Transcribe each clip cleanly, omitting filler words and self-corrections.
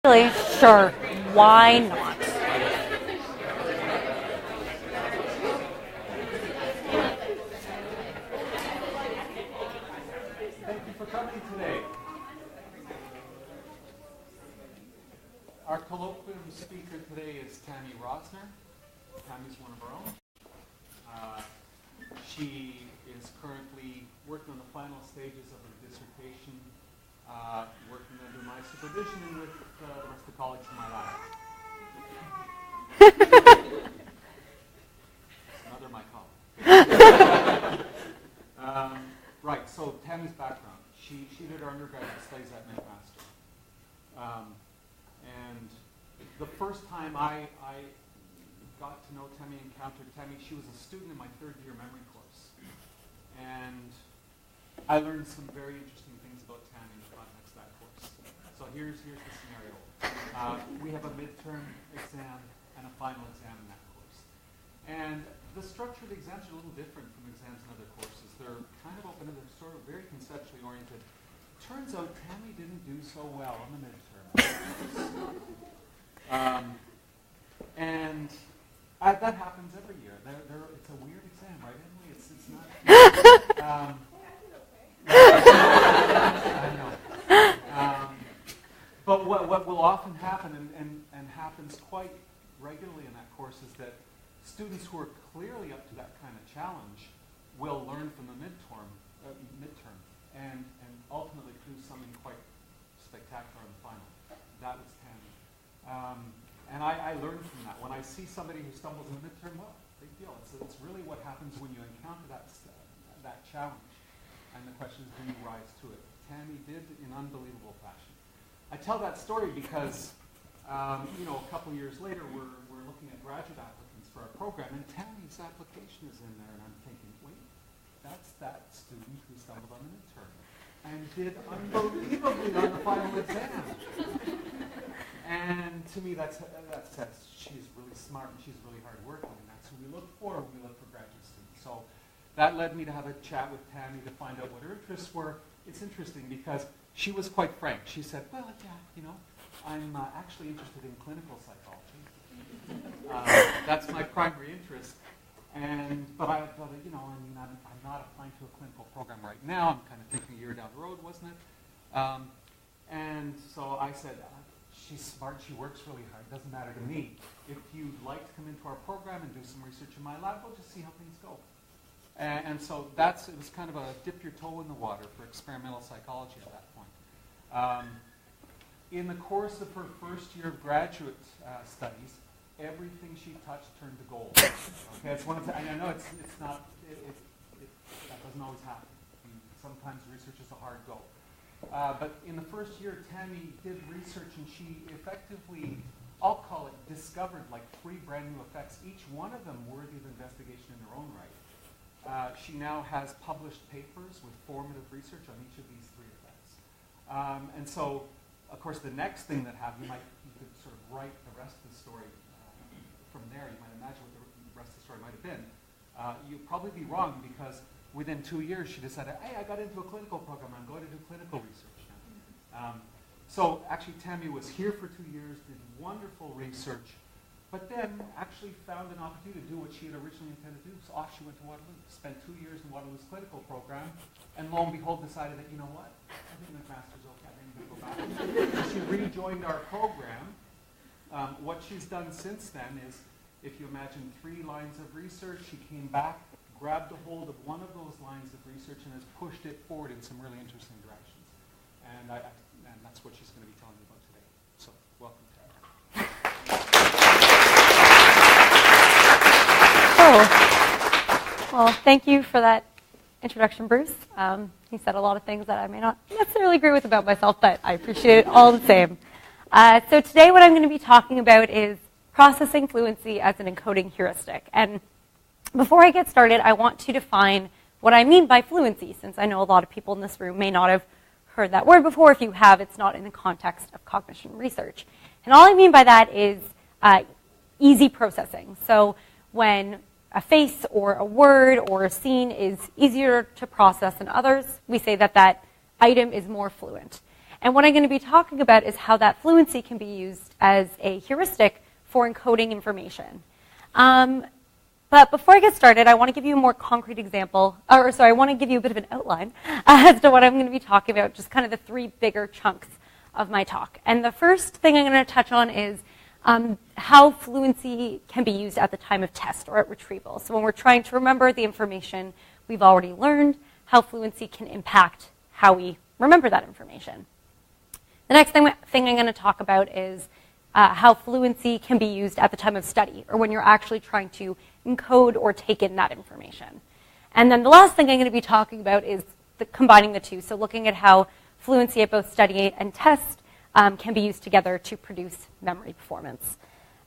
Really? Sure. Why not? Thank you for coming today. Our colloquium speaker today is Tammy Rosner. Tammy's one of our own. She is currently working on the final stages of her dissertation, working under my supervision and with the rest of the colleagues in my lab. Another my colleague. Right, so Tammy's background. She did her undergraduate studies at McMaster. And the first time I got to know Tammy, encountered Tammy, she was a student in my third year memory course. And I learned some very interesting things about Tammy in the context of that course. So here's the scenario. We have a midterm exam and a final exam in that course. And the structure of the exams are a little different from exams in other courses. They're kind of open and they're sort of very conceptually oriented. Turns out Tammy didn't do so well on the midterm. And that happens every year. It's a weird exam, right, Emily? It's not. I know. But what will often happen, and happens quite regularly in that course, is that students who are clearly up to that kind of challenge will learn from the midterm, and ultimately produce something quite spectacular in the final. That was Tammy. And I learned from that. When I see somebody who stumbles in the midterm, well, big deal. It's really what happens when you encounter that challenge. And the question is, do you rise to it? Tammy did in unbelievable fashion. I tell that story because, a couple years later, we're looking at graduate applicants for our program, and Tammy's application is in there, and I'm thinking, wait, that's that student who stumbled on the midterm and did unbelievably on the final exam. And to me, that says she's really smart and she's really hardworking, and that's who we look for when we look for graduate students. So that led me to have a chat with Tammy to find out what her interests were. It's interesting because she was quite frank. She said, well, yeah, I'm actually interested in clinical psychology. That's my primary interest. But I'm not applying to a clinical program right now. I'm kind of thinking a year down the road, wasn't it? And so I said, she's smart, she works really hard, it doesn't matter to me. If you'd like to come into our program and do some research in my lab, we'll just see how things go. And so it was kind of a dip your toe in the water for experimental psychology at that point. In the course of her first year of graduate studies, everything she touched turned to gold. Okay, it's one of the, and I know it's not, that doesn't always happen. Sometimes research is a hard go. But in the first year, Tammy did research, and she effectively, I'll call it, discovered like 3 brand new effects, each one of them worthy of investigation in their own right. She now has published papers with formative research on each of these 3 effects. And so, of course, the next thing that happened, you could sort of write the rest of the story from there. You might imagine what the rest of the story might have been. You'd probably be wrong because within 2 years, she decided, hey, I got into a clinical program. I'm going to do clinical research now. So actually, Tammy was here for 2 years, did wonderful research, but then actually found an opportunity to do what she had originally intended to do. So off she went to Waterloo, spent 2 years in Waterloo's clinical program, and lo and behold, decided that, you know what? I think McMaster's okay. I'm going to go back. She rejoined our program. What she's done since then is, if you imagine 3 lines of research, she came back, grabbed a hold of one of those lines of research and has pushed it forward in some really interesting directions. And that's what she's going to be telling you about today. So, welcome, Tamara. Well, thank you for that introduction, Bruce. He said a lot of things that I may not necessarily agree with about myself, but I appreciate it all the same. So today what I'm going to be talking about is processing fluency as an encoding heuristic. And before I get started, I want to define what I mean by fluency, since I know a lot of people in this room may not have heard that word before. If you have, it's not in the context of cognition research. And all I mean by that is easy processing. So when a face or a word or a scene is easier to process than others, we say that that item is more fluent. And what I'm going to be talking about is how that fluency can be used as a heuristic for encoding information. But before I get started, I want to give you a more concrete example, I want to give you a bit of an outline as to what I'm going to be talking about, just kind of the three bigger chunks of my talk. And the first thing I'm going to touch on is how fluency can be used at the time of test or at retrieval. So when we're trying to remember the information we've already learned, how fluency can impact how we remember that information. The next thing I'm going to talk about is how fluency can be used at the time of study, or when you're actually trying to encode or take in that information. And then the last thing I'm going to be talking about is combining the two, so looking at how fluency at both study and test can be used together to produce memory performance.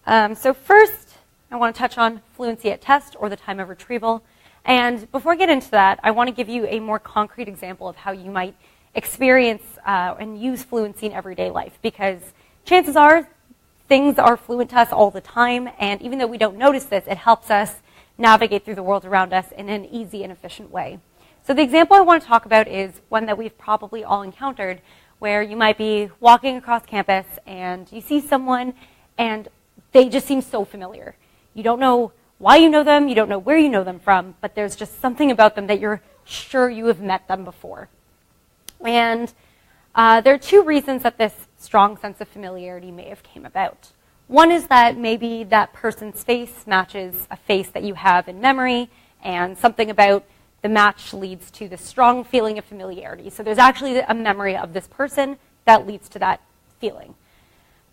So first, I want to touch on fluency at test, or the time of retrieval. And before I get into that, I want to give you a more concrete example of how you might experience and use fluency in everyday life, because chances are things are fluent to us all the time, and even though we don't notice this, it helps us navigate through the world around us in an easy and efficient way. So the example I want to talk about is one that we've probably all encountered, where you might be walking across campus and you see someone and they just seem so familiar. You don't know why you know them, you don't know where you know them from, but there's just something about them that you're sure you have met them before. And there are two reasons that this strong sense of familiarity may have came about. One is that maybe that person's face matches a face that you have in memory, and something about the match leads to this strong feeling of familiarity. So there's actually a memory of this person that leads to that feeling.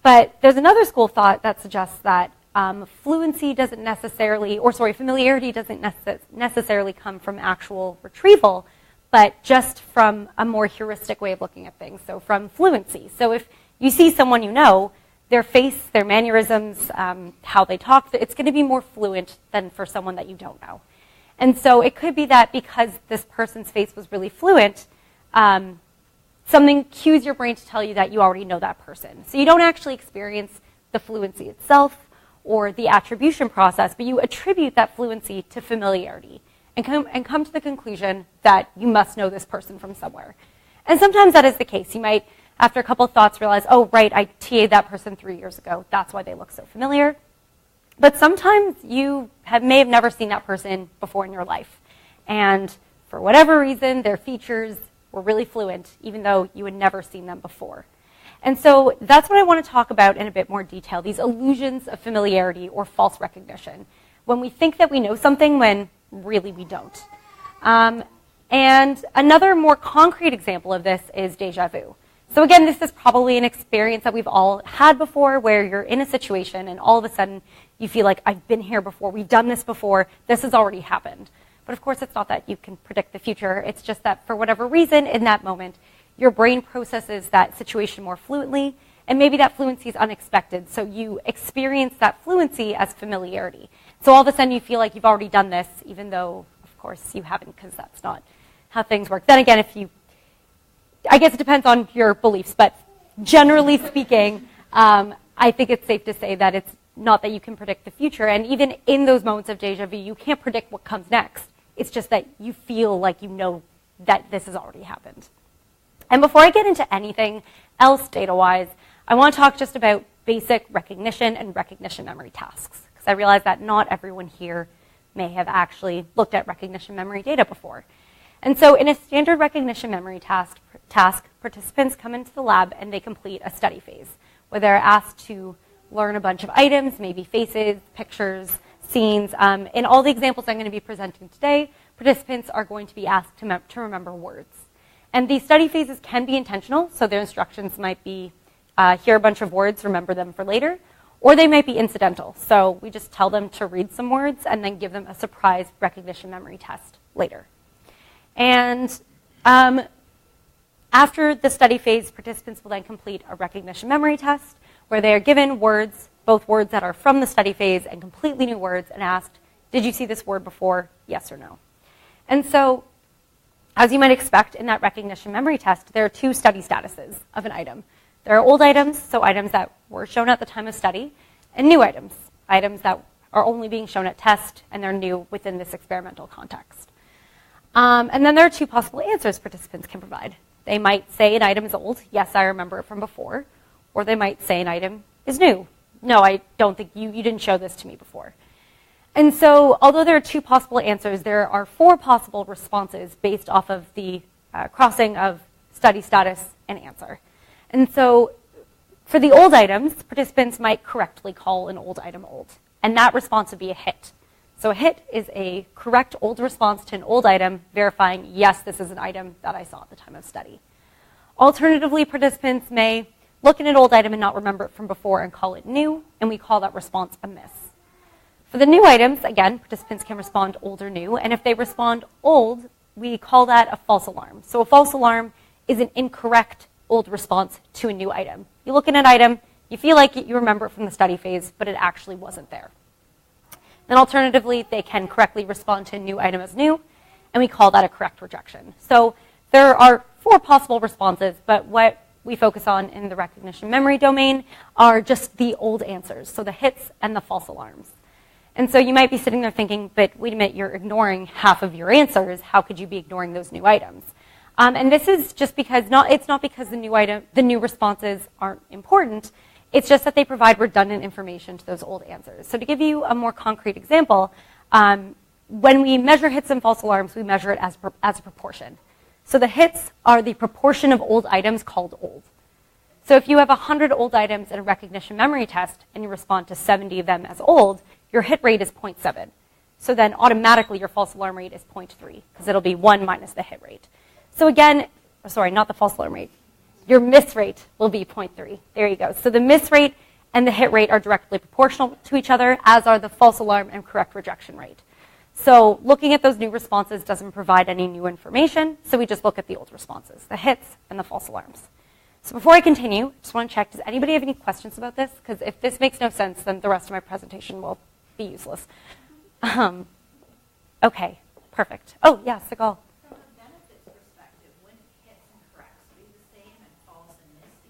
But there's another school of thought that suggests that familiarity doesn't necessarily necessarily come from actual retrieval, but just from a more heuristic way of looking at things, so from fluency. So if you see someone you know, their face, their mannerisms, how they talk, it's going to be more fluent than for someone that you don't know. And so it could be that because this person's face was really fluent, something cues your brain to tell you that you already know that person. So you don't actually experience the fluency itself or the attribution process, but you attribute that fluency to familiarity and come to the conclusion that you must know this person from somewhere. And sometimes that is the case. You might, after a couple of thoughts, realize, oh, right, I TA'd that person 3 years ago. That's why they look so familiar. But sometimes you may have never seen that person before in your life. And for whatever reason, their features were really fluent, even though you had never seen them before. And so that's what I want to talk about in a bit more detail, these illusions of familiarity or false recognition, when we think that we know something when really we don't. And another more concrete example of this is déjà vu. So again, this is probably an experience that we've all had before, where you're in a situation and all of a sudden you feel like, I've been here before, we've done this before, this has already happened. But of course, it's not that you can predict the future. It's just that for whatever reason, in that moment, your brain processes that situation more fluently, and maybe that fluency is unexpected. So you experience that fluency as familiarity. So all of a sudden you feel like you've already done this, even though, of course, you haven't, because that's not how things work. Then again, I guess it depends on your beliefs, but generally speaking, I think it's safe to say that it's not that you can predict the future. And even in those moments of déjà vu, you can't predict what comes next. It's just that you feel like you know that this has already happened. And before I get into anything else data-wise, I want to talk just about basic recognition and recognition memory tasks, because I realize that not everyone here may have actually looked at recognition memory data before. And so in a standard recognition memory task, participants come into the lab and they complete a study phase, where they're asked to learn a bunch of items, maybe faces, pictures, scenes. In all the examples I'm going to be presenting today, participants are going to be asked to remember words. And these study phases can be intentional, so their instructions might be, hear a bunch of words, remember them for later, or they might be incidental. So we just tell them to read some words and then give them a surprise recognition memory test later. And after the study phase, participants will then complete a recognition memory test, where they are given words, both words that are from the study phase and completely new words, and asked, did you see this word before, yes or no? And so, as you might expect in that recognition memory test, there are two study statuses of an item. There are old items, so items that were shown at the time of study, and new items, items that are only being shown at test, and they're new within this experimental context. And then there are two possible answers participants can provide. They might say an item is old. Yes, I remember it from before. Or they might say an item is new. No, I don't think you didn't show this to me before. And so, although there are 2 possible answers, there are 4 possible responses based off of the crossing of study status and answer. And so, for the old items, participants might correctly call an old item old. And that response would be a hit. So a hit is a correct old response to an old item, verifying, yes, this is an item that I saw at the time of study. Alternatively, participants may look at an old item and not remember it from before and call it new, and we call that response a miss. For the new items, again, participants can respond old or new, and if they respond old, we call that a false alarm. So a false alarm is an incorrect old response to a new item. You look at an item, you feel like you remember it from the study phase, but it actually wasn't there. Then alternatively, they can correctly respond to a new item as new, and we call that a correct rejection. So there are 4 possible responses, but what we focus on in the recognition memory domain are just the old answers, so the hits and the false alarms. And so you might be sitting there thinking, but wait a minute, you're ignoring half of your answers. How could you be ignoring those new items? And this is just because it's not because the new responses aren't important. It's just that they provide redundant information to those old answers. So to give you a more concrete example, when we measure hits and false alarms, we measure it as a proportion. So the hits are the proportion of old items called old. So if you have 100 old items in a recognition memory test and you respond to 70 of them as old, your hit rate is 0.7. So then automatically your false alarm rate is 0.3 because it'll be 1 minus the hit rate. So again, sorry, not the false alarm rate. Your miss rate will be 0.3. There you go. So the miss rate and the hit rate are directly proportional to each other, as are the false alarm and correct rejection rate. So looking at those new responses doesn't provide any new information, so we just look at the old responses, the hits and the false alarms. So before I continue, I just want to check, does anybody have any questions about this? Because if this makes no sense, then the rest of my presentation will be useless. Okay, perfect. Oh, yeah, Sigal. From a benefits perspective, wouldn't hits and corrects be the same and false and miss be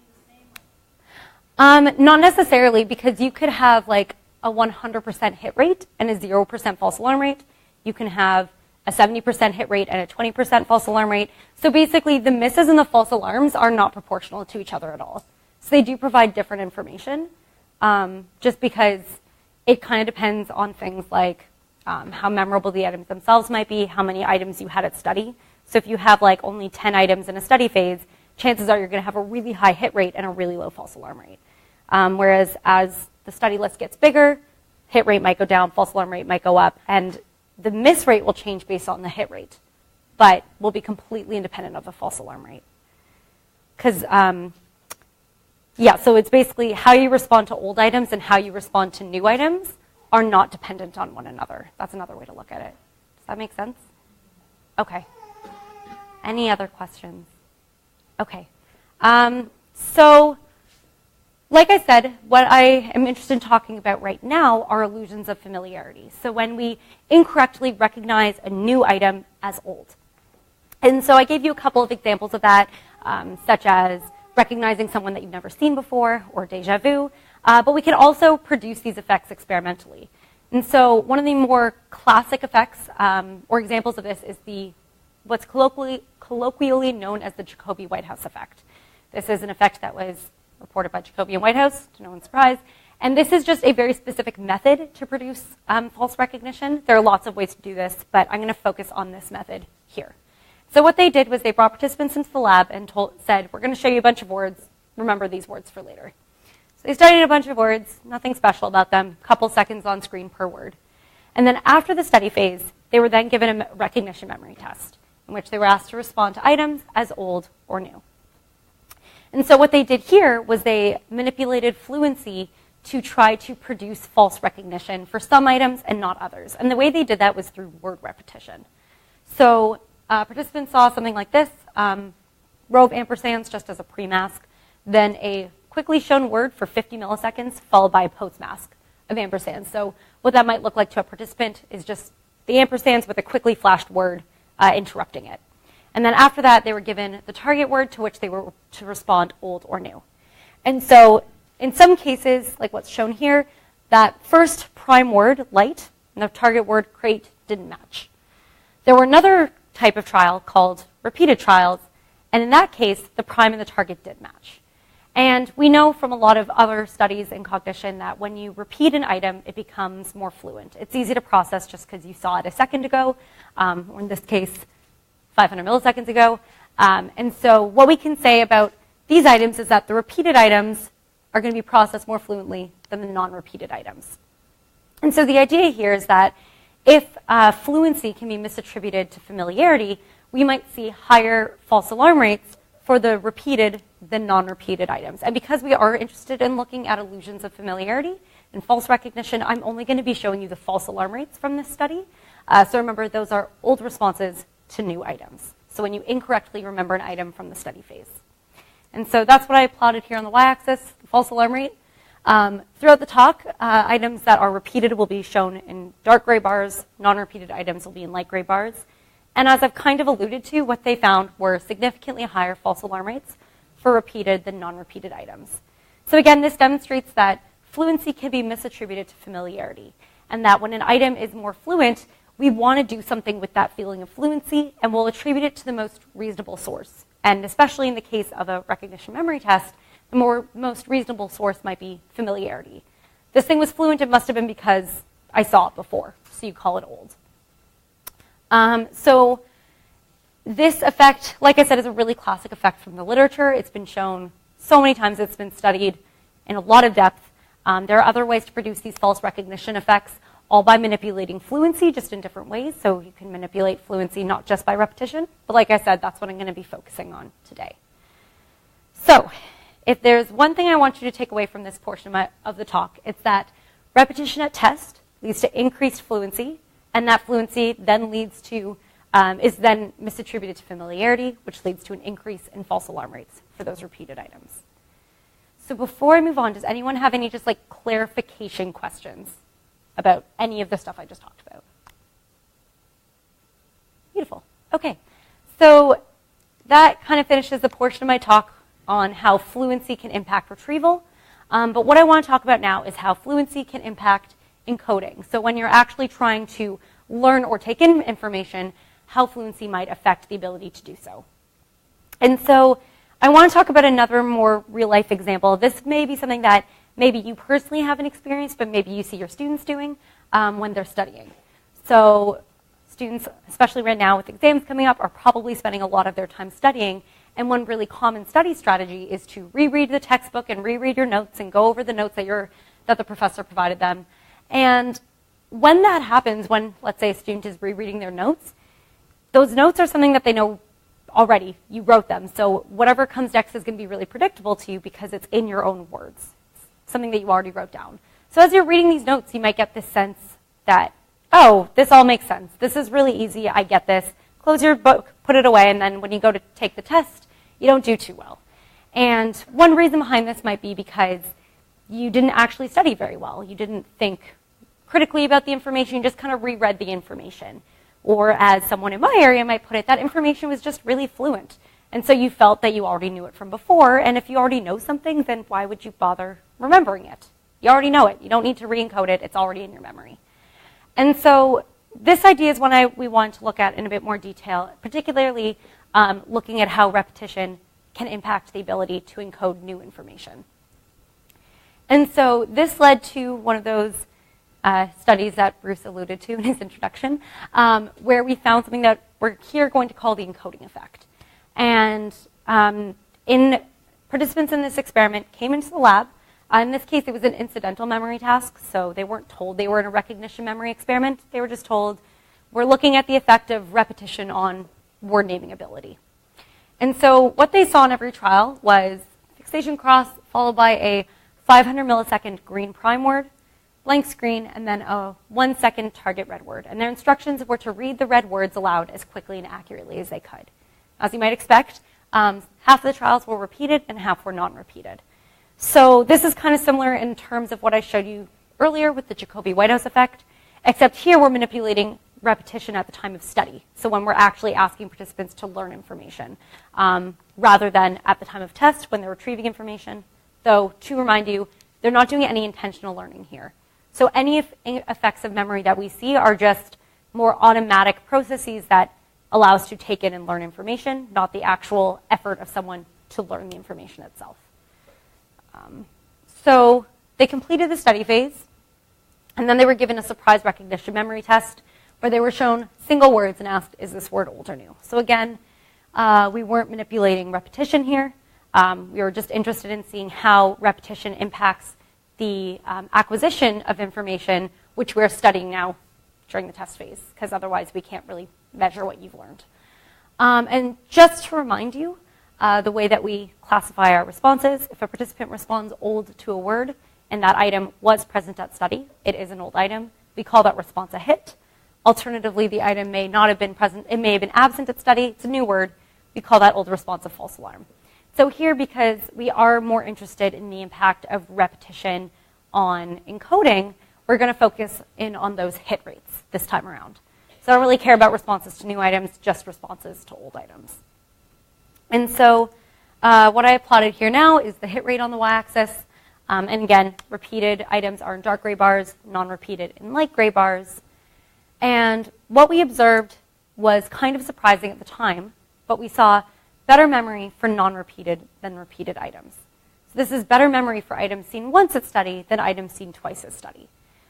the same? Not necessarily, because you could have like a 100% hit rate and a 0% false alarm rate. You can have a 70% hit rate and a 20% false alarm rate. So basically, the misses and the false alarms are not proportional to each other at all. So they do provide different information, just because it kind of depends on things like how memorable the items themselves might be, how many items you had at study. So if you have like only 10 items in a study phase, chances are you're going to have a really high hit rate and a really low false alarm rate. Whereas as the study list gets bigger, hit rate might go down, false alarm rate might go up, and the miss rate will change based on the hit rate, but will be completely independent of the false alarm rate. Because, yeah, so it's basically how you respond to old items and how you respond to new items are not dependent on one another. That's another way to look at it. Does that make sense? Okay. Any other questions? Okay. So, like I said, what I am interested in talking about right now are illusions of familiarity. So when we incorrectly recognize a new item as old. And so I gave you a couple of examples of that, such as recognizing someone that you've never seen before, or déjà vu. But we can also produce these effects experimentally. And so one of the more classic effects, or examples of this, is what's colloquially known as the Jacobi-Whitehouse effect. This is an effect that was reported by Jacobi and Whitehouse, to no one's surprise. And this is just a very specific method to produce false recognition. There are lots of ways to do this, but I'm going to focus on this method here. So what they did was they brought participants into the lab and said, we're going to show you a bunch of words. Remember these words for later. So they studied a bunch of words, nothing special about them, a couple seconds on screen per word. And then after the study phase, they were then given a recognition memory test, in which they were asked to respond to items as old or new. And so what they did here was they manipulated Fluency to try to produce false recognition for some items and not others. And the way they did that was through word repetition. So participants saw something like this, row of ampersands just as a pre-mask, then a quickly shown word for 50 milliseconds followed by a post-mask of ampersands. So what that might look like to a participant is just the ampersands with a quickly flashed word interrupting it. And then after that, they were given the target word to which they were to respond old or new. And so in some cases, like what's shown here, that first prime word, light, and the target word, crate, didn't match. There were another type of trial called repeated trials, And in that case, the prime and the target did match. And we know from a lot of other studies in cognition that when you repeat an item, it becomes more fluent. It's easy to process just because you saw it a second ago, or in this case, 500 milliseconds ago. And so what we can say about these items is that the repeated items are going to be processed more fluently than the non-repeated items. And so the idea here is that if fluency can be misattributed to familiarity, we might see higher false alarm rates for the repeated than non-repeated items. And because we are interested in looking at illusions of familiarity and false recognition, I'm only going to be showing you the false alarm rates from this study. So remember, those are old responses to new items. So when you incorrectly remember an item from the study phase. And so that's what I plotted here on the y-axis, the false alarm rate. Throughout the talk, items that are repeated will be shown in dark gray bars, non-repeated items will be in light gray bars. And as I've kind of alluded to, what they found were significantly higher false alarm rates for repeated than non-repeated items. So again, this demonstrates that fluency can be misattributed to familiarity, and that when an item is more fluent, we want to do something with that feeling of fluency, and we'll attribute it to the most reasonable source. And especially in the case of a recognition memory test, the most reasonable source might be familiarity. This thing was fluent, it must have been because I saw it before, so you call it old. So this effect, like I said, is a really classic effect from the literature. It's been shown so many times, it's been studied in a lot of depth. There are other ways to produce these false recognition effects, all by manipulating fluency, just in different ways. So you can manipulate fluency not just by repetition, but like I said, that's what I'm going to be focusing on today. So if there's one thing I want you to take away from this portion of the talk, it's that repetition at test leads to increased fluency, and that fluency then leads to, is then misattributed to familiarity, which leads to an increase in false alarm rates for those repeated items. So before I move on, does anyone have any just like clarification questions about any of the stuff I just talked about? Beautiful. Okay. So that kind of finishes the portion of my talk on how fluency can impact retrieval. But what I want to talk about now is how fluency can impact encoding. So when you're actually trying to learn or take in information, how fluency might affect the ability to do so. And so I want to talk about another more real-life example. This may be something that maybe you personally haven't experienced, but maybe you see your students doing when they're studying. So students, especially right now with exams coming up, are probably spending a lot of their time studying. And one really common study strategy is to reread the textbook and reread your notes and go over the notes that the professor provided them. And when that happens, when, let's say, a student is rereading their notes, those notes are something that they know already. You wrote them. So whatever comes next is going to be really predictable to you because it's in your own words, something that you already wrote down. So as you're reading these notes, you might get this sense that, oh, this all makes sense. This is really easy. I get this. Close your book, put it away, and then when you go to take the test, you don't do too well. And one reason behind this might be because you didn't actually study very well. You didn't think critically about the information. You just kind of reread the information. Or as someone in my area might put it, that information was just really fluent. And so you felt that you already knew it from before. And if you already know something, then why would you bother remembering it? You already know it. You don't need to re-encode it. It's already in your memory. And so this idea is one we want to look at in a bit more detail, particularly looking at how repetition can impact the ability to encode new information. And so this led to one of those studies that Bruce alluded to in his introduction, where we found something that we're here going to call the encoding effect. And participants in this experiment came into the lab. In this case, it was an incidental memory task, so they weren't told they were in a recognition memory experiment. They were just told, we're looking at the effect of repetition on word naming ability. And so what they saw in every trial was fixation cross followed by a 500 millisecond green prime word, blank screen, and then a 1 second target red word. And their instructions were to read the red words aloud as quickly and accurately as they could. As you might expect, half of the trials were repeated and half were non-repeated. So this is kind of similar in terms of what I showed you earlier with the Jacobi-Whitehouse effect, except here we're manipulating repetition at the time of study. So when we're actually asking participants to learn information, rather than at the time of test when they're retrieving information. Though, to remind you, they're not doing any intentional learning here. So any effects of memory that we see are just more automatic processes that allow us to take in and learn information, not the actual effort of someone to learn the information itself. So they completed the study phase, and then they were given a surprise recognition memory test where they were shown single words and asked, is this word old or new? So again, we weren't manipulating repetition here. We were just interested in seeing how repetition impacts the acquisition of information, which we're studying now during the test phase, because otherwise we can't really measure what you've learned. And just to remind you, the way that we classify our responses, if a participant responds old to a word and that item was present at study, it is an old item, we call that response a hit. Alternatively, the item may not have been present, it may have been absent at study, it's a new word, we call that old response a false alarm. So here, because we are more interested in the impact of repetition on encoding, we're going to focus in on those hit rates this time around. So I don't really care about responses to new items, just responses to old items. And so what I plotted here now is the hit rate on the y-axis. And again, repeated items are in dark gray bars, non-repeated in light gray bars. And what we observed was kind of surprising at the time, but we saw better memory for non-repeated than repeated items. So this is better memory for items seen once at study than items seen twice at study,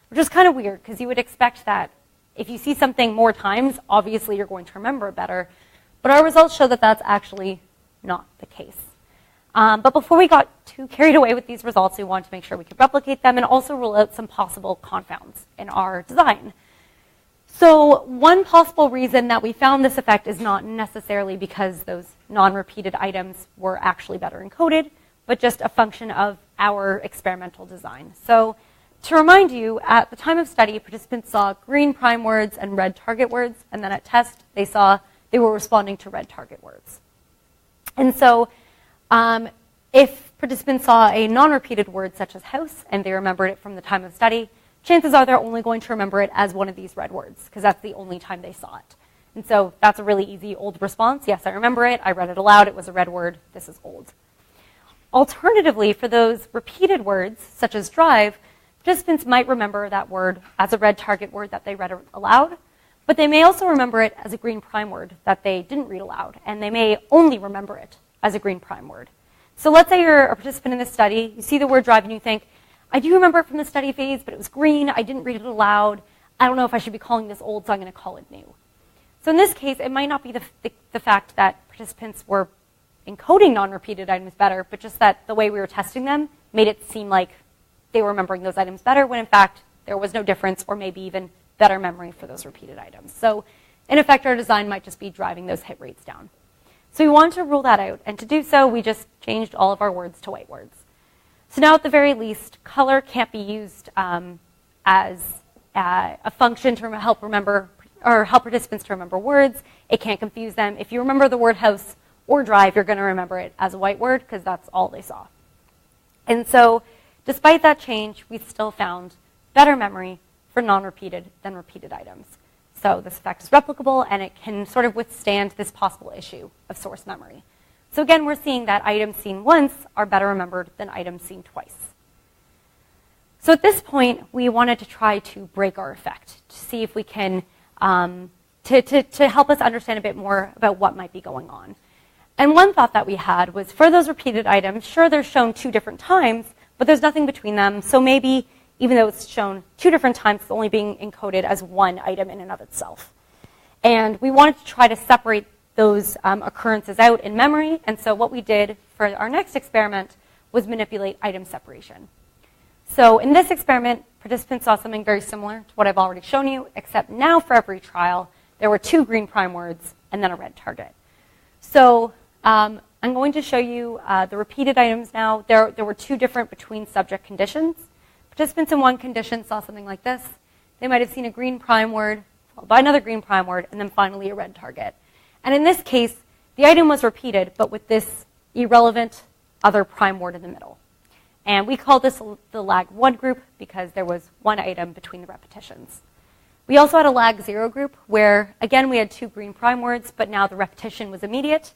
which is kind of weird because you would expect that if you see something more times, obviously you're going to remember it better. But our results show that that's actually not the case. But before we got too carried away with these results, we wanted to make sure we could replicate them and also rule out some possible confounds in our design. So one possible reason that we found this effect is not necessarily because those non-repeated items were actually better encoded, but just a function of our experimental design. So to remind you, at the time of study, participants saw green prime words and red target words, and then at test, they were responding to red target words. And so if participants saw a non-repeated word such as house, and they remembered it from the time of study, chances are they're only going to remember it as one of these red words, because that's the only time they saw it. And so that's a really easy old response. Yes, I remember it. I read it aloud. It was a red word. This is old. Alternatively, for those repeated words, such as drive, participants might remember that word as a red target word that they read aloud, but they may also remember it as a green prime word that they didn't read aloud, and they may only remember it as a green prime word. So let's say you're a participant in this study, you see the word drive and you think, I do remember it from the study phase, but it was green, I didn't read it aloud, I don't know if I should be calling this old, so I'm going to call it new. So in this case, it might not be the fact that participants were encoding non-repeated items better, but just that the way we were testing them made it seem like they were remembering those items better, when in fact there was no difference, or maybe even better memory for those repeated items. So in effect, our design might just be driving those hit rates down. So we wanted to rule that out, and to do so, we just changed all of our words to white words. So now at the very least, color can't be used as a function to help remember, or help participants to remember words. It can't confuse them. If you remember the word house or drive, you're going to remember it as a white word because that's all they saw. And so despite that change, we still found better memory for non-repeated than repeated items. So this effect is replicable, and it can sort of withstand this possible issue of source memory. So again, we're seeing that items seen once are better remembered than items seen twice. So at this point, we wanted to try to break our effect, to see if we can, to help us understand a bit more about what might be going on. And one thought that we had was, for those repeated items, sure, they're shown 2 different times, but there's nothing between them. So maybe, even though it's shown 2 different times, it's only being encoded as one item in and of itself. And we wanted to try to separate those occurrences out in memory. And so what we did for our next experiment was manipulate item separation. So in this experiment, participants saw something very similar to what I've already shown you, except now for every trial, there were 2 green prime words and then a red target. So I'm going to show you the repeated items now. There were 2 different between subject conditions. Participants in one condition saw something like this. They might have seen a green prime word, followed by another green prime word, and then finally a red target. And in this case, the item was repeated, but with this irrelevant other prime word in the middle. And we call this the lag 1 group because there was 1 item between the repetitions. We also had a lag 0 group where, again, we had 2 green prime words, but now the repetition was immediate.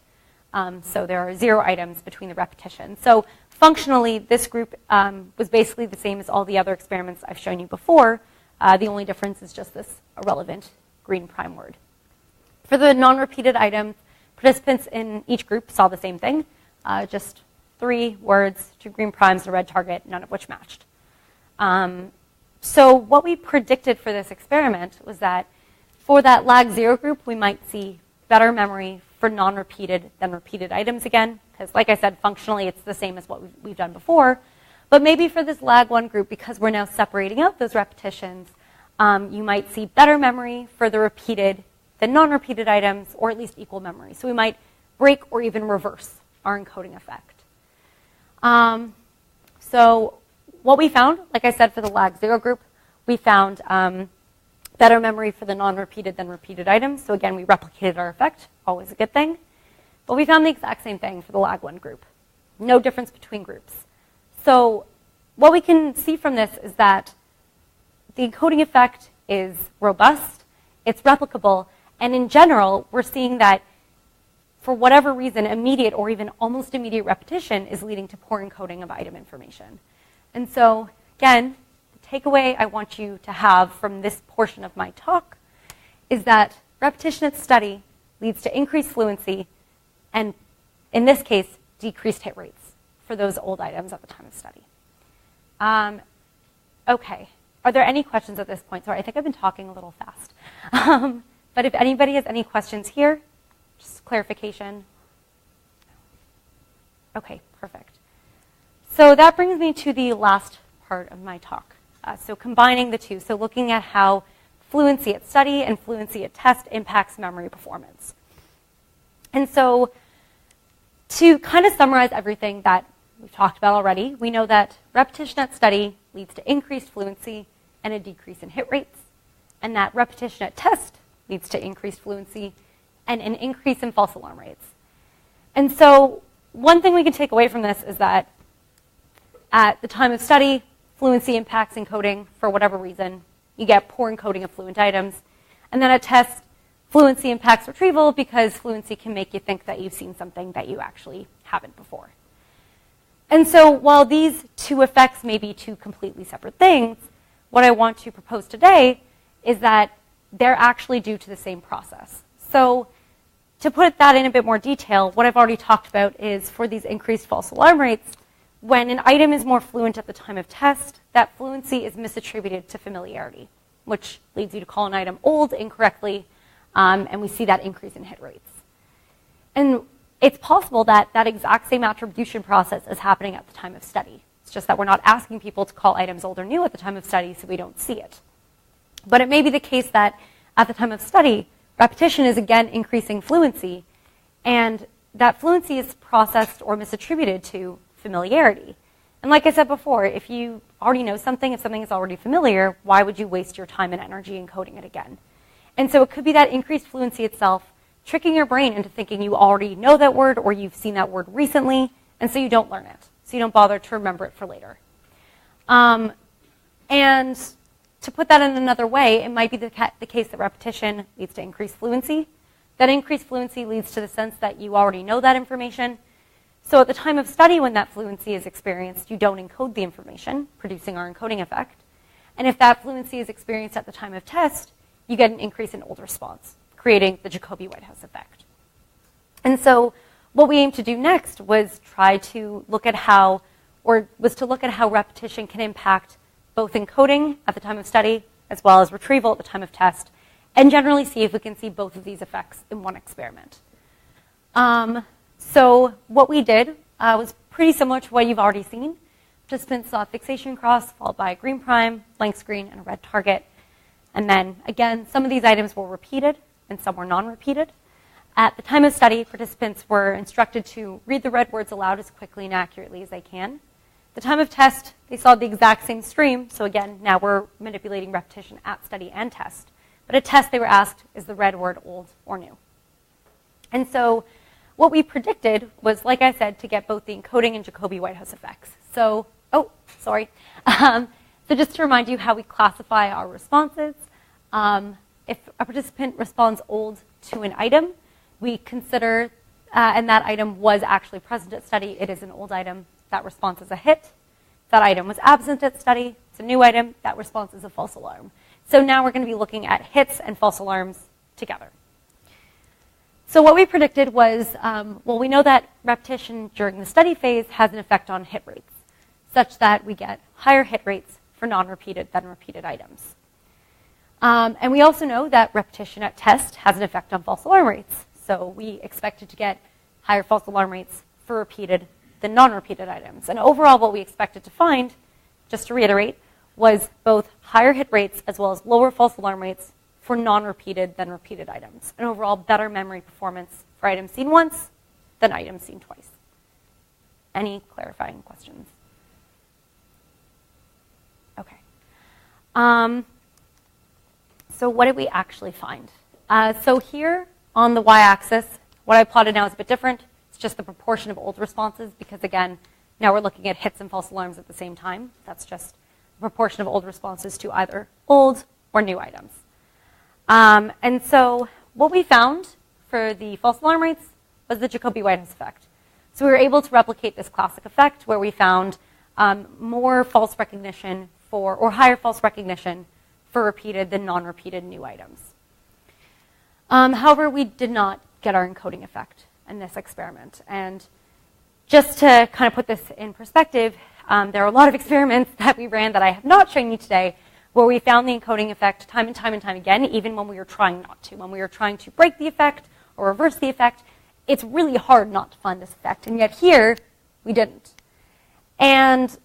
So there are 0 items between the repetitions. So functionally, this group was basically the same as all the other experiments I've shown you before. The only difference is just this irrelevant green prime word. For the non-repeated items, participants in each group saw the same thing, just 3 words, 2 green primes, and a red target, none of which matched. So what we predicted for this experiment was that for that lag 0 group, we might see better memory for non-repeated than repeated items again, because like I said, functionally it's the same as what we've done before. But maybe for this lag 1 group, because we're now separating out those repetitions, you might see better memory for the repeated than non-repeated items, or at least equal memory. So we might break or even reverse our encoding effect. So what we found, like I said, for the lag 0 group, we found better memory for the non-repeated than repeated items. So again, we replicated our effect, always a good thing. But we found the exact same thing for the lag 1 group. No difference between groups. So what we can see from this is that the encoding effect is robust, it's replicable, and in general, we're seeing that for whatever reason, immediate or even almost immediate repetition is leading to poor encoding of item information. And so, again, the takeaway I want you to have from this portion of my talk is that repetition at study leads to increased fluency and, in this case, decreased hit rates for those old items at the time of study. Okay, are there any questions at this point? Sorry, I think I've been talking a little fast. But if anybody has any questions here, just clarification. Okay, perfect. So that brings me to the last part of my talk. So combining the two, so looking at how fluency at study and fluency at test impacts memory performance. And so to kind of summarize everything that we've talked about already, we know that repetition at study leads to increased fluency and a decrease in hit rates, and that repetition at test leads to increased fluency and an increase in false alarm rates. And so one thing we can take away from this is that at the time of study, fluency impacts encoding for whatever reason. You get poor encoding of fluent items. And then at test, fluency impacts retrieval because fluency can make you think that you've seen something that you actually haven't before. And so while these two effects may be two completely separate things, what I want to propose today is that they're actually due to the same process. So to put that in a bit more detail, what I've already talked about is for these increased false alarm rates, when an item is more fluent at the time of test, that fluency is misattributed to familiarity, which leads you to call an item old incorrectly, and we see that increase in hit rates. And it's possible that that exact same attribution process is happening at the time of study. It's just that we're not asking people to call items old or new at the time of study, so we don't see it. But it may be the case that at the time of study, repetition is again increasing fluency, and that fluency is processed or misattributed to familiarity. And like I said before, if you already know something, if something is already familiar, why would you waste your time and energy encoding it again? And so it could be that increased fluency itself tricking your brain into thinking you already know that word or you've seen that word recently, and so you don't learn it. So you don't bother to remember it for later. And to put that in another way, it might be the case that repetition leads to increased fluency. That increased fluency leads to the sense that you already know that information. So at the time of study, when that fluency is experienced, you don't encode the information, producing our encoding effect. And if that fluency is experienced at the time of test, you get an increase in old response, creating the Jacobi-Whitehouse effect. And so what we aimed to do next was try to look at how repetition can impact both encoding at the time of study as well as retrieval at the time of test, and generally see if we can see both of these effects in one experiment. So what we did was pretty similar to what you've already seen. Participants saw a fixation cross followed by a green prime, blank screen, and a red target. And then, again, some of these items were repeated and some were non-repeated. At the time of study, participants were instructed to read the red words aloud as quickly and accurately as they can. At the time of test, they saw the exact same stream. So again, now we're manipulating repetition at study and test. But at test, they were asked, is the red word old or new? And so what we predicted was, like I said, to get both the encoding and Jacobi-Whitehouse effects. So, so just to remind you how we classify our responses, if a participant responds old to an item, we consider, and that item was actually present at study, it is an old item, that response is a hit. If that item was absent at study, it's a new item, that response is a false alarm. So now we're going to be looking at hits and false alarms together. So what we predicted was, well, we know that repetition during the study phase has an effect on hit rates, such that we get higher hit rates for non-repeated than repeated items. And we also know that repetition at test has an effect on false alarm rates. So we expected to get higher false alarm rates for repeated than non-repeated items. And overall, what we expected to find, just to reiterate, was both higher hit rates as well as lower false alarm rates for non-repeated than repeated items. And overall, better memory performance for items seen once than items seen twice. Any clarifying questions? Okay. So what did we actually find? So here on the y-axis, what I plotted now is a bit different. It's just the proportion of old responses because, again, now we're looking at hits and false alarms at the same time. That's just the proportion of old responses to either old or new items. And so what we found for the false alarm rates was the Jacobi-Whitehouse effect. So we were able to replicate this classic effect where we found more false recognition for, or higher false recognition for repeated than non-repeated new items. However, we did not get our encoding effect in this experiment. And just to kind of put this in perspective, there are a lot of experiments that we ran that I have not shown you today where we found the encoding effect time and time and time again, even when we were trying not to. When we were trying to break the effect or reverse the effect, it's really hard not to find this effect. And yet here, we didn't. And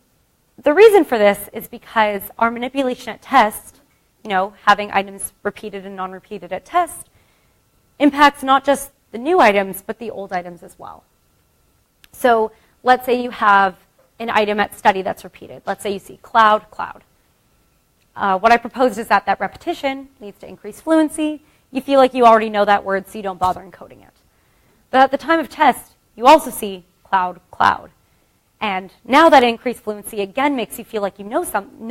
the reason for this is because our manipulation at test, having items repeated and non-repeated at test, impacts not just the new items, but the old items as well. So let's say you have an item at study that's repeated. Let's say you see cloud, cloud. What I proposed is that repetition leads to increased fluency. You feel like you already know that word, so you don't bother encoding it. But at the time of test, you also see cloud, cloud. And now that increased fluency again makes you feel like you know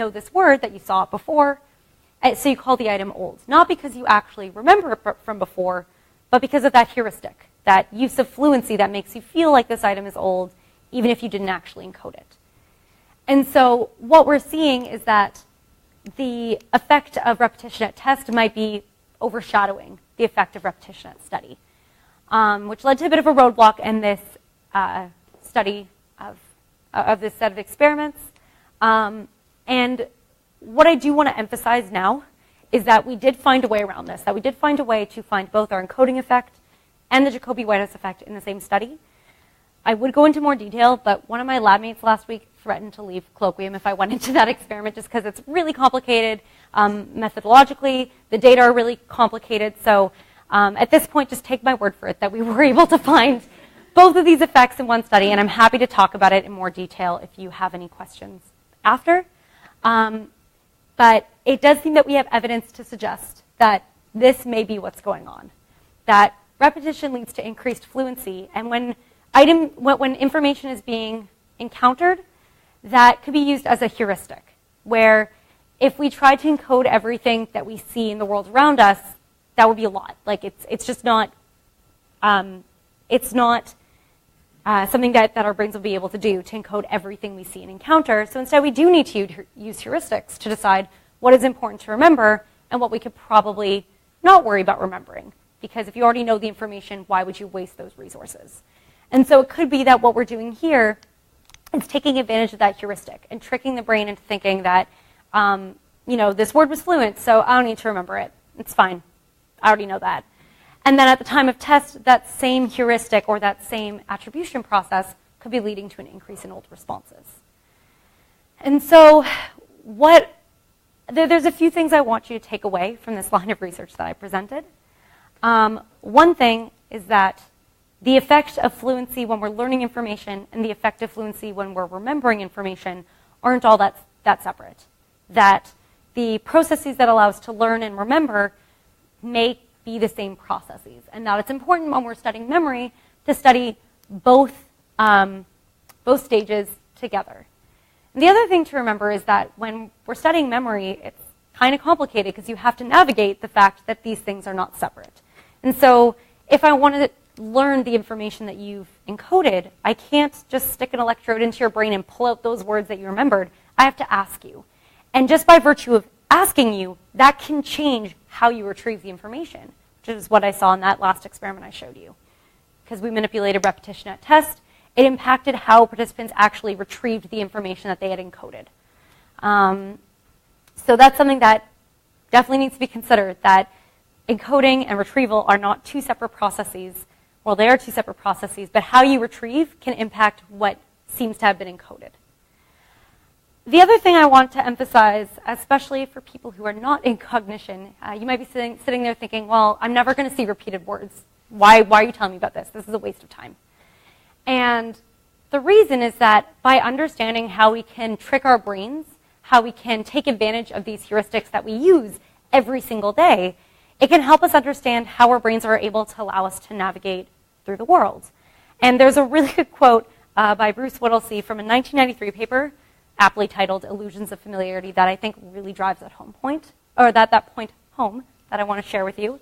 this word that you saw it before. So you call the item old. Not because you actually remember it from before, but because of that heuristic, that use of fluency that makes you feel like this item is old, even if you didn't actually encode it. And so what we're seeing is that the effect of repetition at test might be overshadowing the effect of repetition at study, which led to a bit of a roadblock in this study of this set of experiments. And what I do want to emphasize now is that we did find a way around this, that we did find a way to find both our encoding effect and the Jacobi-Whitehouse effect in the same study. I would go into more detail, but one of my lab mates last week threatened to leave colloquium if I went into that experiment just because it's really complicated methodologically. The data are really complicated. So at this point, just take my word for it that we were able to find both of these effects in one study, and I'm happy to talk about it in more detail if you have any questions after. But it does seem that we have evidence to suggest that this may be what's going on, that repetition leads to increased fluency, and when information is being encountered, that could be used as a heuristic, where if we try to encode everything that we see in the world around us, that would be a lot. Like it's just not, something that our brains will be able to do to encode everything we see and encounter. So instead, we do need to use heuristics to decide what is important to remember and what we could probably not worry about remembering. Because if you already know the information, why would you waste those resources? And so it could be that what we're doing here is taking advantage of that heuristic and tricking the brain into thinking that, this word was fluent, so I don't need to remember it. It's fine. I already know that. And then at the time of test, that same heuristic or that same attribution process could be leading to an increase in old responses. And so there's a few things I want you to take away from this line of research that I presented. One thing is that the effect of fluency when we're learning information and the effect of fluency when we're remembering information aren't all that separate. That the processes that allow us to learn and remember may be the same processes. And that it's important when we're studying memory to study both stages together. And the other thing to remember is that when we're studying memory, it's kind of complicated because you have to navigate the fact that these things are not separate. And so if I want to learn the information that you've encoded, I can't just stick an electrode into your brain and pull out those words that you remembered. I have to ask you. And just by virtue of asking you, that can change how you retrieve the information. which is what I saw in that last experiment I showed you. Because we manipulated repetition at test, it impacted how participants actually retrieved the information that they had encoded. So that's something that definitely needs to be considered, that encoding and retrieval are not two separate processes. Well, they are two separate processes, but how you retrieve can impact what seems to have been encoded. The other thing I want to emphasize, especially for people who are not in cognition, you might be sitting there thinking, well, I'm never going to see repeated words. Why are you telling me about this? This is a waste of time. And the reason is that by understanding how we can trick our brains, how we can take advantage of these heuristics that we use every single day, it can help us understand how our brains are able to allow us to navigate through the world. And there's a really good quote by Bruce Whittlesey from a 1993 paper, aptly titled Illusions of Familiarity, that I think really drives that point home that I want to share with you.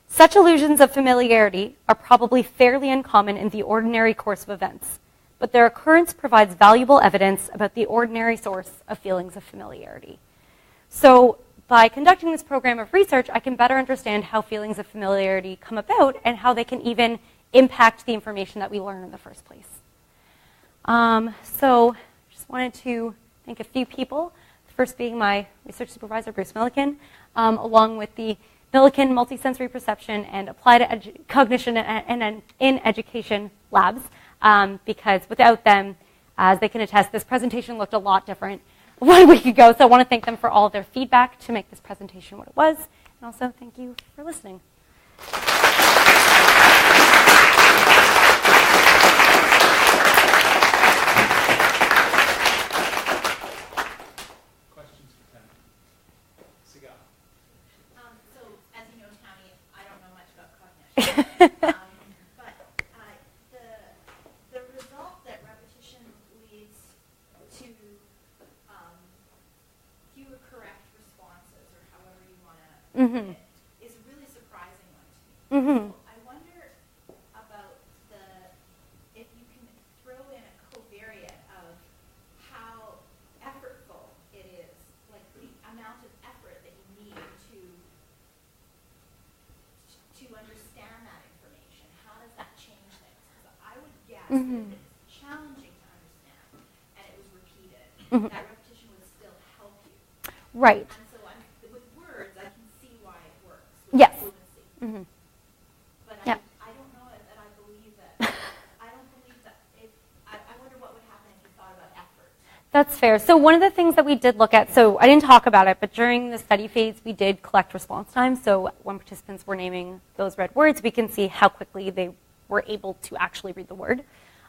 Such illusions of familiarity are probably fairly uncommon in the ordinary course of events, but their occurrence provides valuable evidence about the ordinary source of feelings of familiarity. So by conducting this program of research, I can better understand how feelings of familiarity come about and how they can even impact the information that we learn in the first place. So just wanted to thank a few people, the first being my research supervisor, Bruce Milliken, along with the Milliken Multisensory Perception and Applied Cognition and in Education labs, because without them, as they can attest, this presentation looked a lot different 1 week ago. So I want to thank them for all of their feedback to make this presentation what it was. And also thank you for listening. Questions for Tammy? Sigal. So, as you know, Tammy, I don't know much about cognition. But the result that repetition leads to fewer correct responses, or however you want to put it, is a really surprising one to me. So I wonder about if you can throw in a covariate of how effortful it is, like the amount of effort that you need to understand that information. How does that change things? Because I would guess that if it's challenging to understand and it was repeated, that repetition would still help you. Right. And so with words, I can see why it works. Yes. Fluency. But Yeah. I don't know that I believe that. I don't believe that. I wonder what would happen if you thought about effort. That's fair. So one of the things that we did look at, so I didn't talk about it, but during the study phase, we did collect response time. So when participants were naming those red words, we can see how quickly they were able to actually read the word.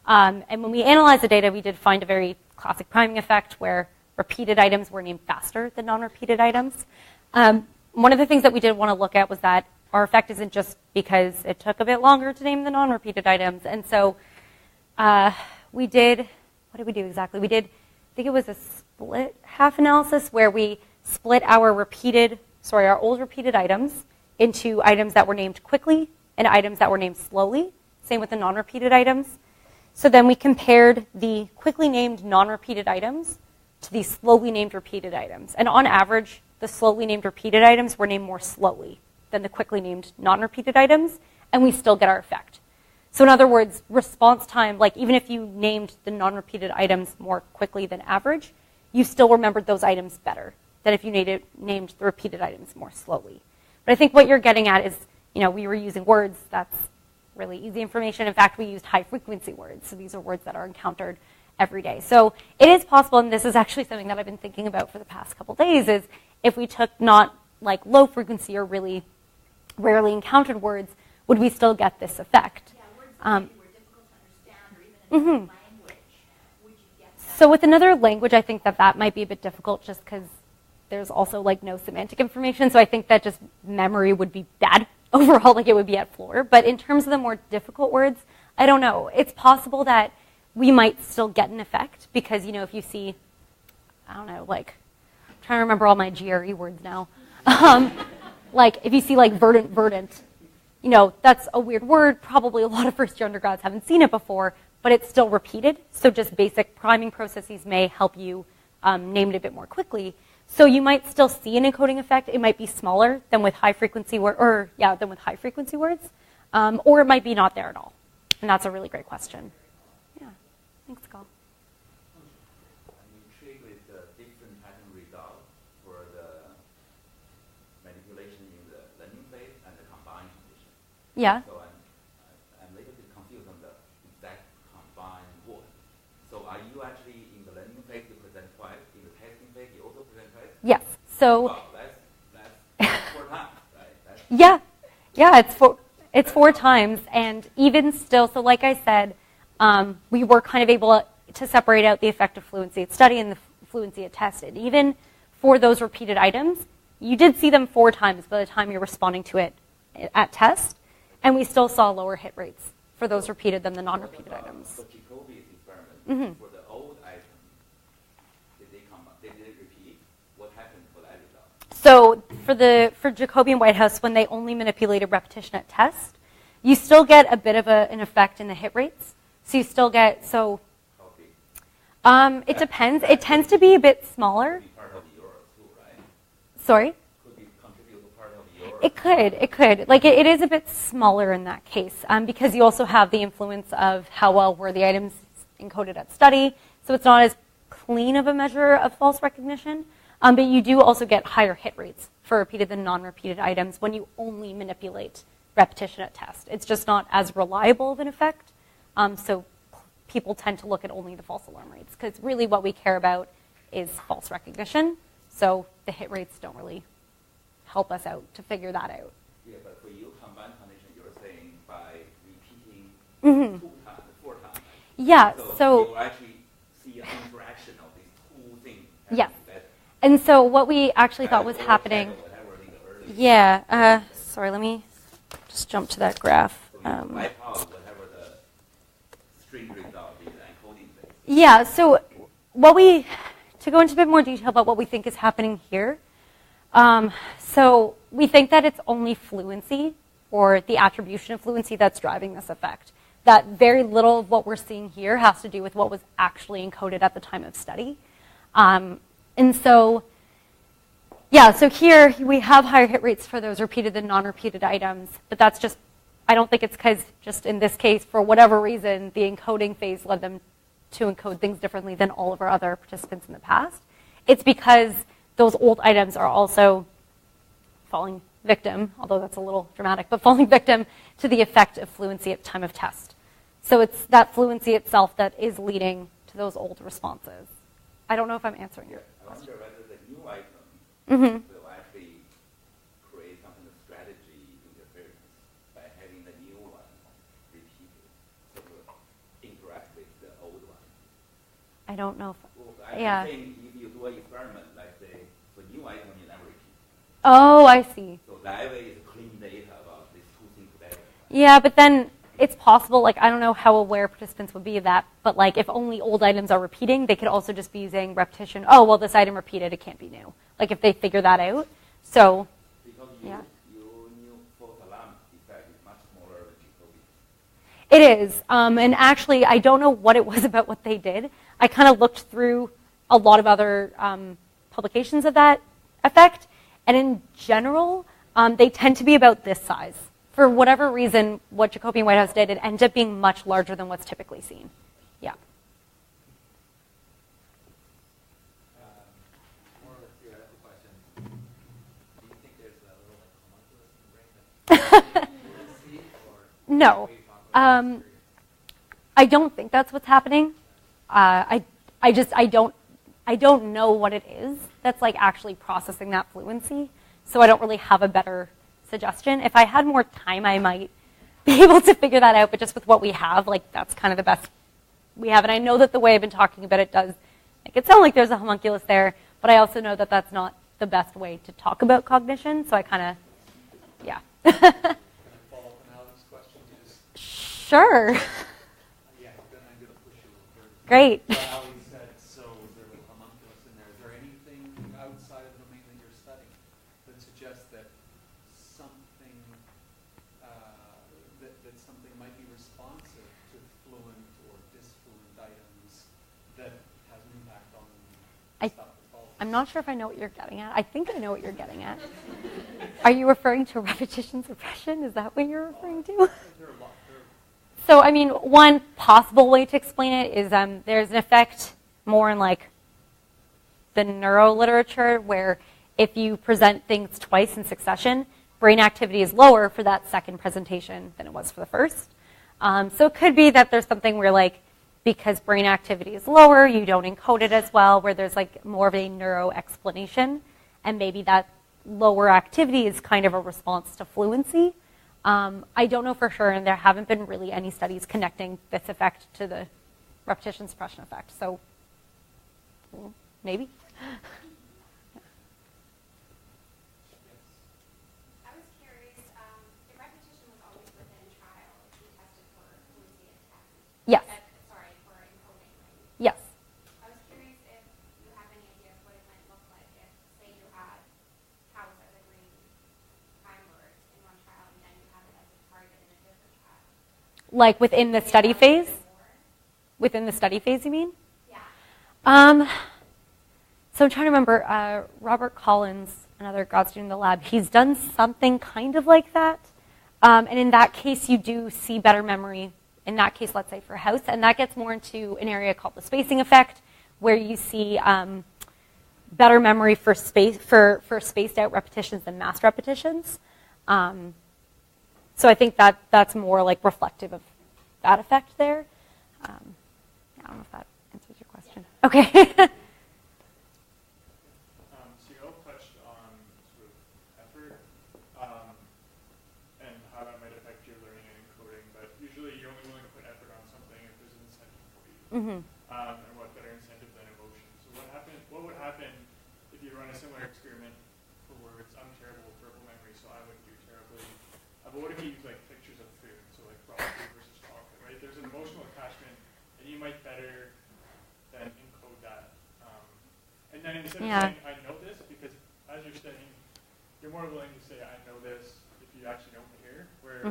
And when we analyzed the data, we did find a very classic priming effect where repeated items were named faster than non-repeated items. One of the things that we did want to look at was that our effect isn't just because it took a bit longer to name the non-repeated items. And so we did, what did we do exactly? We did, I think it was a split half analysis where we split our old repeated items into items that were named quickly and items that were named slowly. Same with the non-repeated items. So then we compared the quickly named non-repeated items to the slowly named repeated items. And on average, the slowly named repeated items were named more slowly than the quickly named non-repeated items, and we still get our effect. So in other words, response time, like even if you named the non-repeated items more quickly than average, you still remembered those items better than if you named the repeated items more slowly. But I think what you're getting at is, we were using words, that's really easy information. In fact, we used high frequency words. So these are words that are encountered every day. So it is possible, and this is actually something that I've been thinking about for the past couple days, is if we took not like low frequency or really rarely encountered words, would we still get this effect? Yeah, words that maybe were difficult to understand, or even in another language, would you get that? So with another language, I think that might be a bit difficult just because there's also like no semantic information. So I think that just memory would be bad overall, like it would be at floor. But in terms of the more difficult words, I don't know. It's possible that we might still get an effect because, if you see, I don't know, like, I'm trying to remember all my GRE words now. Like, if you see, like, verdant, that's a weird word. Probably a lot of first-year undergrads haven't seen it before, but it's still repeated. So just basic priming processes may help you name it a bit more quickly. So you might still see an encoding effect. It might be smaller than with high frequency words, or it might be not there at all. And that's a really great question. Yeah, thanks, Carl. I'm intrigued with the different pattern result for the manipulation in the learning phase and the combined condition. Yeah. So I'm a little bit confused on the exact combined word. So are you actually in the learning phase you present twice, in the testing phase you also present twice? Yes. So. Wow, that's 4 times, right? Yeah. It's 4 times, and even still. So, like I said, we were kind of able to separate out the effect of fluency at study and the fluency at test. And even for those repeated items, you did see them 4 times by the time you're responding to it at test, and we still saw lower hit rates for those repeated than the non-repeated items. For Jacobi's experiment, for the old item, did they repeat? What happened for that result? So for Jacobi and Whitehouse, when they only manipulated repetition at test, you still get a bit of an effect in the hit rates. So you still get, it depends. It tends to be a bit smaller. Could be part of yours too, right? Sorry? Could be contribute to part of yours. It could. Like it is a bit smaller in that case because you also have the influence of how well were the items encoded at study. So it's not as clean of a measure of false recognition. But you do also get higher hit rates for repeated than non-repeated items when you only manipulate repetition at test. It's just not as reliable of an effect. So people tend to look at only the false alarm rates because really what we care about is false recognition. So the hit rates don't really help us out to figure that out. Yeah, but for you, combined condition, you're saying by repeating 2 times, 4 times. Yeah, so you actually see an interaction of these 2 things. Yes. And so what we actually thought was happening. Yeah. Sorry, let me just jump to that graph. Wipe out whatever the string result, the encoding phase. Yeah. So to go into a bit more detail about what we think is happening here. So we think that it's only fluency or the attribution of fluency that's driving this effect. That very little of what we're seeing here has to do with what was actually encoded at the time of study. And so, so here we have higher hit rates for those repeated than non-repeated items, but that's just, I don't think it's because just in this case, for whatever reason, the encoding phase led them to encode things differently than all of our other participants in the past. It's because those old items are also falling victim, although that's a little dramatic, but falling victim to the effect of fluency at the time of test. So it's that fluency itself that is leading to those old responses. I don't know if I'm answering your I wonder whether the new item will actually create some kind of strategy interference by having the new one repeated, so to interact with the old one. I don't know if, I'm saying if you do an experiment, like say, for new item you never repeat. Oh, I see. So that way is clean data about these 2 things together. Yeah, but then it's possible, like, I don't know how aware participants would be of that, but like if only old items are repeating, they could also just be using repetition. Oh, well, this item repeated, it can't be new. Like if they figure that out. So, because your new false alarm effect is much smaller than Jacobi. It is. And actually, I don't know what it was about what they did. I kind of looked through a lot of other publications of that effect, and in general, they tend to be about this size. For whatever reason, what Jacobi and Whitehouse did, it ended up being much larger than what's typically seen. Yeah. More of a theoretical question. Do you think there's a little like homunculus in the brain that No. I don't think that's what's happening. I don't know what it is that's like actually processing that fluency. So I don't really have a better suggestion. If I had more time, I might be able to figure that out. But just with what we have, like that's kind of the best we have. And I know that the way I've been talking about it does make it sound like there's a homunculus there. But I also know that that's not the best way to talk about cognition. So I kind of, yeah. Can I follow up on Alex's question? Sure. Yeah, then I'm going to push you a little further. Great. Ali said, so is there a homunculus in there? Is there anything outside of the domain that you're studying that suggests that something that something might be responsive to fluent or disfluent items that has an impact on I- stuff that falls I'm not sure if I know what you're getting at. I think I know what you're getting at. Are you referring to repetition suppression? Is that what you're referring to? So, I mean, one possible way to explain it is there's an effect more in like the neuroliterature where if you present things twice in succession, brain activity is lower for that second presentation than it was for the first. So it could be that there's something where like, because brain activity is lower, you don't encode it as well, where there's like more of a neuro explanation, and maybe that lower activity is kind of a response to fluency. I don't know for sure, and there haven't been really any studies connecting this effect to the repetition suppression effect, so maybe. I was curious, if repetition was always within trial, if you tested for fluency and test. Yes. Sorry, for encoding, right? Yes. I was curious if you have any idea of what it might look like if, say, you had house as a green prime word in one trial and then you have it as a target in a different trial. Like within the study phase? Within the study phase, you mean? Yeah. So I'm trying to remember, Robert Collins, another grad student in the lab, he's done something kind of like that. And in that case, you do see better memory. In that case, let's say for house, and that gets more into an area called the spacing effect, where you see better memory for spaced out repetitions than massed repetitions. So I think that's more like reflective of that effect there. I don't know if that answers your question. Okay. So you all touched on sort of effort and how that might affect your learning and encoding, but usually you're only willing to put effort on something if there's an incentive for you. Mm-hmm. And what better incentive than emotion? So what would happen if you run a similar experiment for words? I'm terrible with verbal memory, so I would do terribly. But what if you use like pictures of food, so like broccoli versus chocolate, right? There's an emotional attachment, and you might better than encode that. And then instead of saying, I know this, because as you're studying, you're more willing to say, I know this, if you actually don't care. Where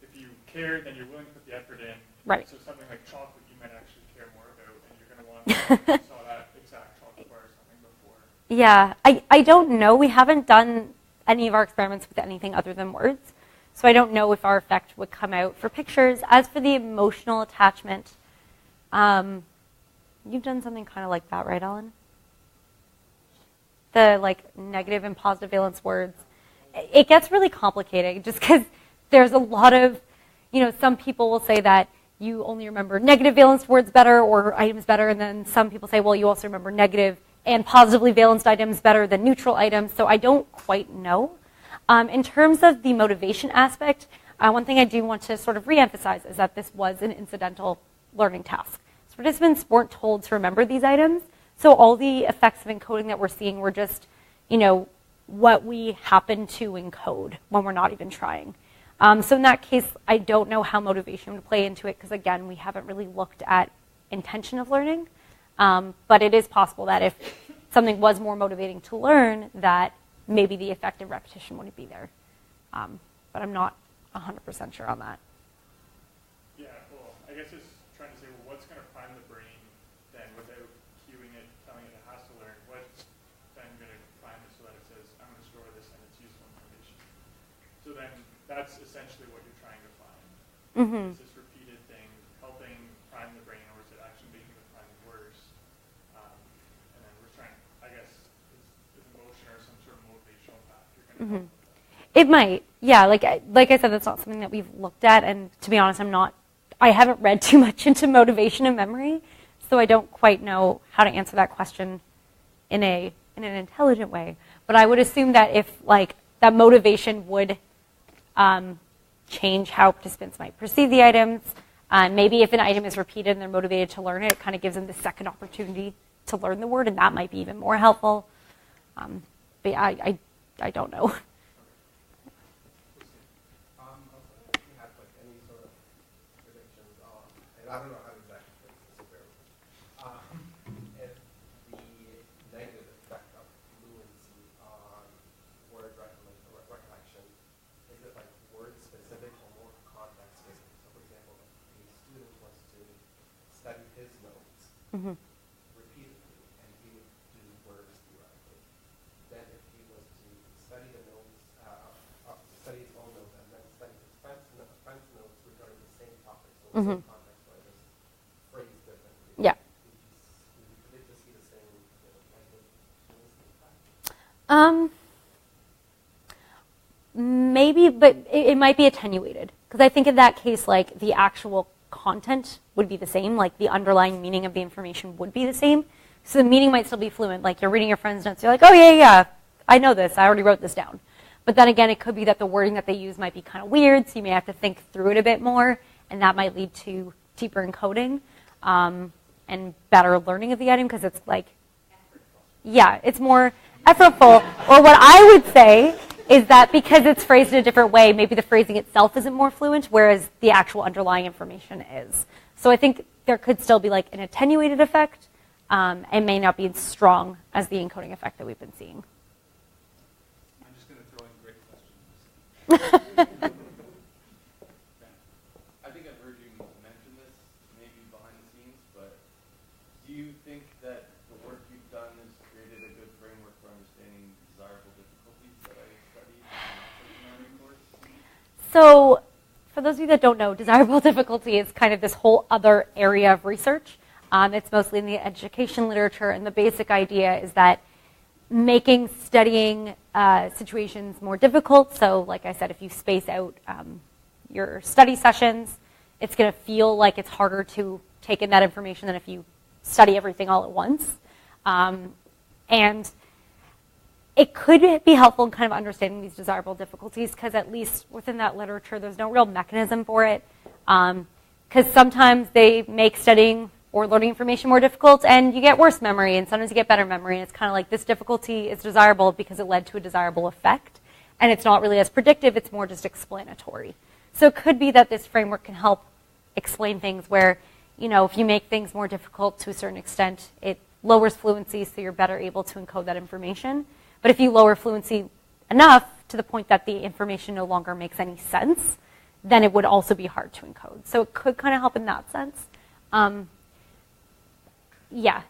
if you care, then you're willing to put the effort in. Right. So something like chocolate, you might actually care more about, and you're going to want to saw that exact chocolate bar or something before. Yeah, I don't know. We haven't done any of our experiments with anything other than words. So I don't know if our effect would come out for pictures. As for the emotional attachment, you've done something kind of like that, right, Ellen? The like negative and positive valence words. It gets really complicated just because there's a lot of, some people will say that you only remember negative valence words better or items better, and then some people say, well, you also remember negative and positively valenced items better than neutral items, so I don't quite know. In terms of the motivation aspect, one thing I do want to sort of reemphasize is that this was an incidental learning task. So participants weren't told to remember these items, so all the effects of encoding that we're seeing were just, what we happen to encode when we're not even trying. So in that case, I don't know how motivation would play into it because, again, we haven't really looked at intention of learning. But it is possible that if something was more motivating to learn, that maybe the effect of repetition wouldn't be there. But I'm not 100% sure on that. Yeah, well, I guess it's trying to say, well, what's going to prime the brain then without cueing it, telling it it has to learn? What's then going to prime it so that it says, I'm going to store this and it's useful information? So then that's essentially what you're trying to find. Mm-hmm. It's this repeated thing, helping prime the brain, or is it actually making the priming worse? And then we're trying, I guess, is emotion or some sort of motivational factor going to help? It might, yeah. Like I said, that's not something that we've looked at, and to be honest, I haven't read too much into motivation and memory, so I don't quite know how to answer that question in an intelligent way. But I would assume that if that motivation would change how participants might perceive the items. Maybe if an item is repeated and they're motivated to learn it, it kind of gives them the second opportunity to learn the word, and that might be even more helpful. But yeah, I don't know. I was wondering if you had any sort of predictions on, and I don't know how to exactly phrase this very well, if the negative effect of fluency on word recollection, is it like word specific or more context specific? So for example, if a student was to study his notes repeatedly, and he would do words throughout some context where it's phrased differently. Yeah. Would you predict to see the same kind of fluency effect? Maybe, but it might be attenuated. Because I think in that case, like, the actual content would be the same. Like, the underlying meaning of the information would be the same. So the meaning might still be fluent. Like, you're reading your friend's notes, you're like, oh, yeah, I know this. I already wrote this down. But then again, it could be that the wording that they use might be kind of weird, so you may have to think through it a bit more, and that might lead to deeper encoding and better learning of the item, because it's like, yeah, it's more effortful. Or what I would say is that because it's phrased in a different way, maybe the phrasing itself isn't more fluent, whereas the actual underlying information is. So I think there could still be like an attenuated effect, and may not be as strong as the encoding effect that we've been seeing. I'm just going to throw in great questions. I think I've heard you mention this maybe behind the scenes, but do you think that the work you've done has created a good framework for understanding desirable difficulties that I studied in the memory course? So for those of you that don't know, desirable difficulty is kind of this whole other area of research. It's mostly in the education literature, and the basic idea is that making studying situations more difficult. So like I said, if you space out your study sessions, it's going to feel like it's harder to take in that information than if you study everything all at once. And it could be helpful in kind of understanding these desirable difficulties, because at least within that literature, there's no real mechanism for it. Because sometimes they make studying or learning information more difficult, and you get worse memory, and sometimes you get better memory. And it's kind of like this difficulty is desirable because it led to a desirable effect. And it's not really as predictive, it's more just explanatory. So it could be that this framework can help explain things where, you know, if you make things more difficult to a certain extent, it lowers fluency, so you're better able to encode that information. But if you lower fluency enough to the point that the information no longer makes any sense, then it would also be hard to encode. So it could kind of help in that sense. Yeah,